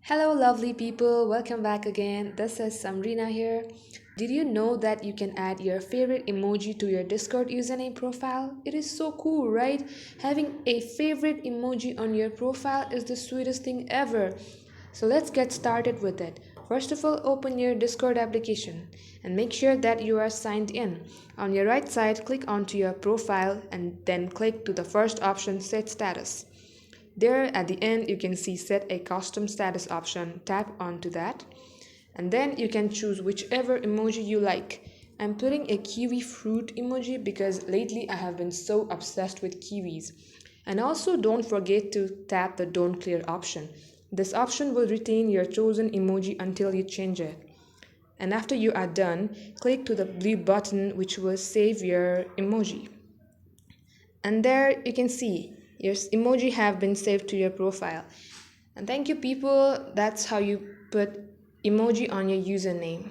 Hello, lovely people. Welcome back again. This is Samrina here. Did you know that you can add your favorite emoji to your Discord username profile? It is so cool, right? Having a favorite emoji on your profile is the sweetest thing ever. So let's get started with it. First of all, open your Discord application and make sure that you are signed in. On your right side, click onto your profile and then click to the first option, Set Status. There at the end you can see set a custom status option. Tap onto that and then you can choose whichever emoji you like. I'm putting a kiwi fruit emoji because lately I have been so obsessed with kiwis. And also don't forget to tap the don't clear option. This option will retain your chosen emoji until you change it. And after you are done, click to the blue button which will save your emoji. And there you can see your emoji have been saved to your profile. And thank you people, that's how you put emoji on your username.